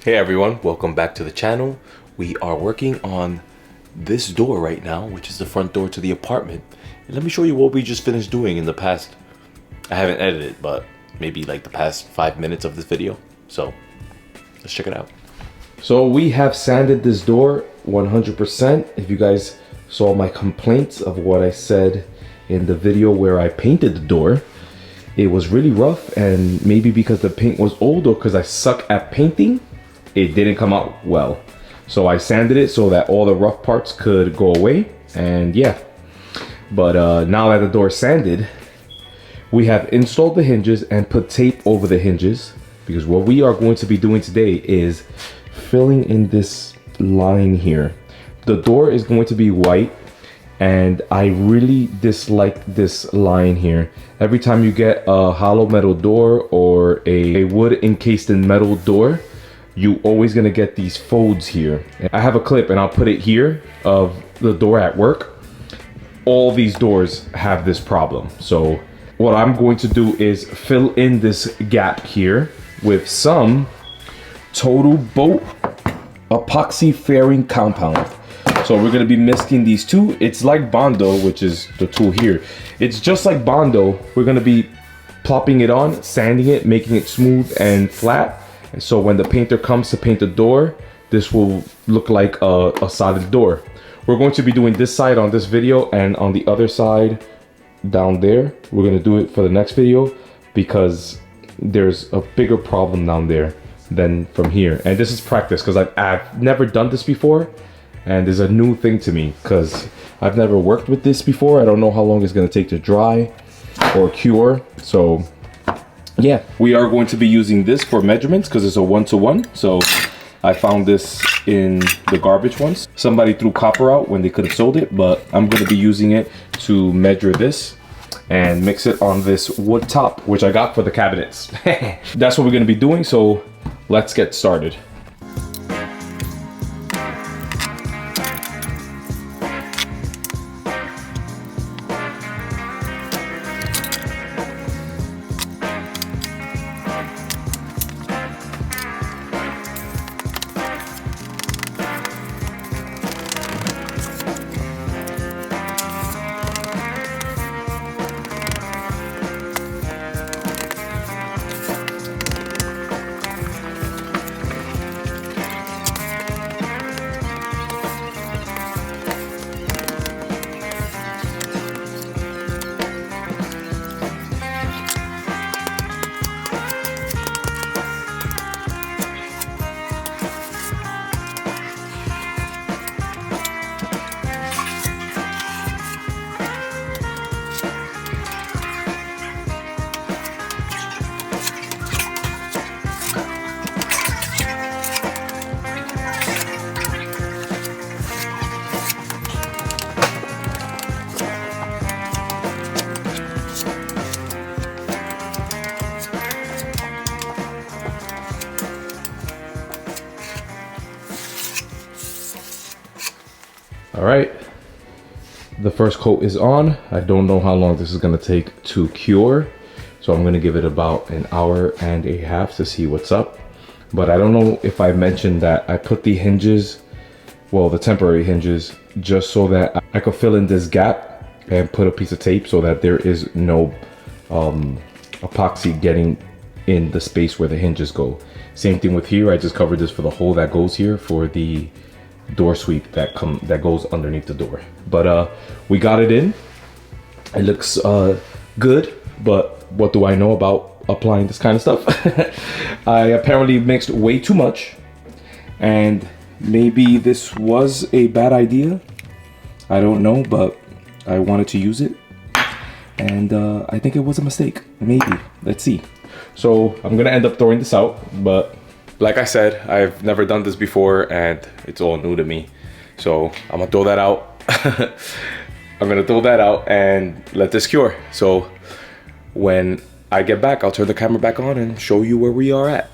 Hey everyone, welcome back to the channel. We are working on this door right now, which is the front door to the apartment. And let me show you what we just finished doing in the past, I haven't edited, but maybe like the past 5 minutes of this video. So let's check it out. So we have sanded this door 100%. If you guys saw my complaints of what I said in the video where I painted the door, it was really rough, and maybe because the paint was old or because I suck at painting, it didn't come out well. So I sanded it so that all the rough parts could go away, and yeah. But now that the door is sanded, we have installed the hinges and put tape over the hinges, because what we are going to be doing today is filling in this line here. The door is going to be white, and I really dislike this line here. Every time you get a hollow metal door or a wood encased in metal door, you always gonna get these folds here. I have a clip and I'll put it here of the door at work. All these doors have this problem. So what I'm going to do is fill in this gap here with some Total Boat epoxy fairing compound. So we're gonna be mixing these two. It's like Bondo, which is the tool here. It's just like Bondo. We're gonna be plopping it on, sanding it, making it smooth and flat. And so when the painter comes to paint the door, this will look like a solid door. We're going to be doing this side on this video, and on the other side down there, we're gonna do it for the next video, because there's a bigger problem down there than from here. And this is practice, because I've never done this before, and there's a new thing to me, because I've never worked with this before. I don't know how long it's gonna take to dry or cure. So yeah, we are going to be using this for measurements because it's a 1-to-1. So I found this in the garbage once. Somebody threw copper out when they could have sold it, but I'm going to be using it to measure this and mix it on this wood top, which I got for the cabinets. That's what we're going to be doing. So let's get started. All right, the first coat is on. I don't know how long this is gonna take to cure, so So I'm gonna give it about an hour and a half to see what's up. But I don't know if I mentioned that I put the hinges, well, the temporary hinges, just so that I could fill in this gap and put a piece of tape so that there is no epoxy getting in the space where the hinges go. Same thing with here. I just covered this for the hole that goes here for the door sweep that goes underneath the door. But we got it in. It looks good, but what do I know about applying this kind of stuff? I apparently mixed way too much, and maybe this was a bad idea. I don't know, but I wanted to use it, and I think it was a mistake. Maybe. Let's see. So I'm gonna end up throwing this out, but like I said, I've never done this before and it's all new to me. So I'm gonna throw that out. I'm gonna throw that out and let this cure. So when I get back, I'll turn the camera back on and show you where we are at.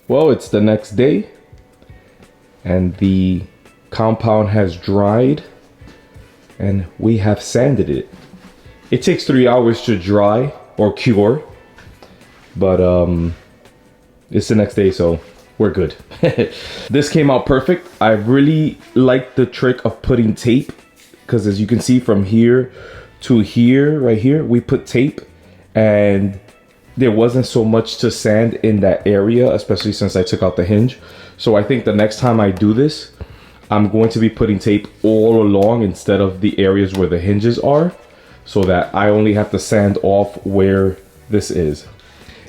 Well, it's the next day and the compound has dried and we have sanded it. It takes 3 hours to dry or cure, but it's the next day, so we're good. This came out perfect. I really like the trick of putting tape, because as you can see from here to here, right here, we put tape and there wasn't so much to sand in that area, especially since I took out the hinge. So I think the next time I do this, I'm going to be putting tape all along instead of the areas where the hinges are, so that I only have to sand off where this is.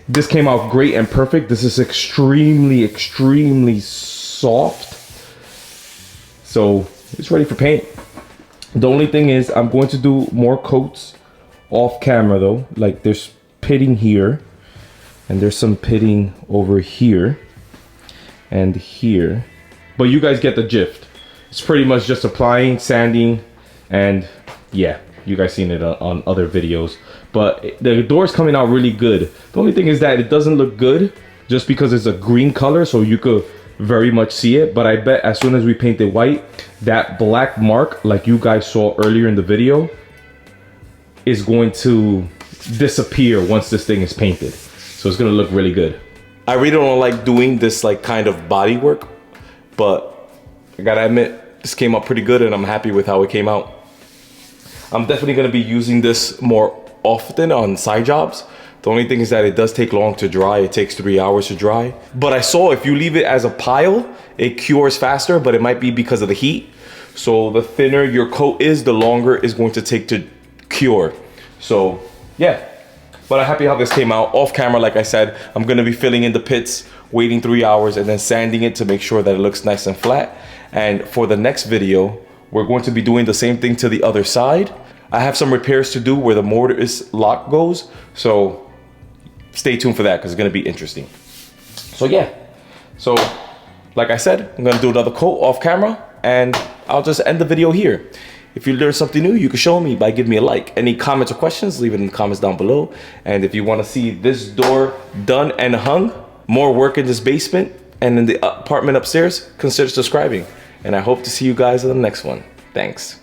This came out great and perfect. This is extremely, extremely soft. So it's ready for paint. The only thing is I'm going to do more coats off camera though. Like there's pitting here and there's some pitting over here and here, but you guys get the gist. It's pretty much just applying, sanding, and yeah, you guys seen it on other videos. But the door's coming out really good. The only thing is that it doesn't look good just because it's a green color, so you could very much see it. But I bet as soon as we paint it white, that black mark like you guys saw earlier in the video is going to disappear once this thing is painted. So it's gonna look really good. I really don't like doing this like kind of body work, but I gotta admit this came out pretty good and I'm happy with how it came out. I'm definitely gonna be using this more often on side jobs. The only thing is that it does take long to dry. It takes 3 hours to dry. But I saw if you leave it as a pile, it cures faster, but it might be because of the heat. So the thinner your coat is, the longer it's going to take to cure. So yeah, but I'm happy how this came out. Off camera, like I said, I'm gonna be filling in the pits, waiting 3 hours and then sanding it to make sure that it looks nice and flat. And for the next video, we're going to be doing the same thing to the other side. I have some repairs to do where the mortise lock goes, so stay tuned for that because it's gonna be interesting. So yeah, so like I said, I'm gonna do another coat off camera and I'll just end the video here. If you learned something new, you can show me by giving me a like. Any comments or questions, leave it in the comments down below. And if you want to see this door done and hung, more work in this basement, and in the apartment upstairs, consider subscribing. And I hope to see you guys in the next one. Thanks.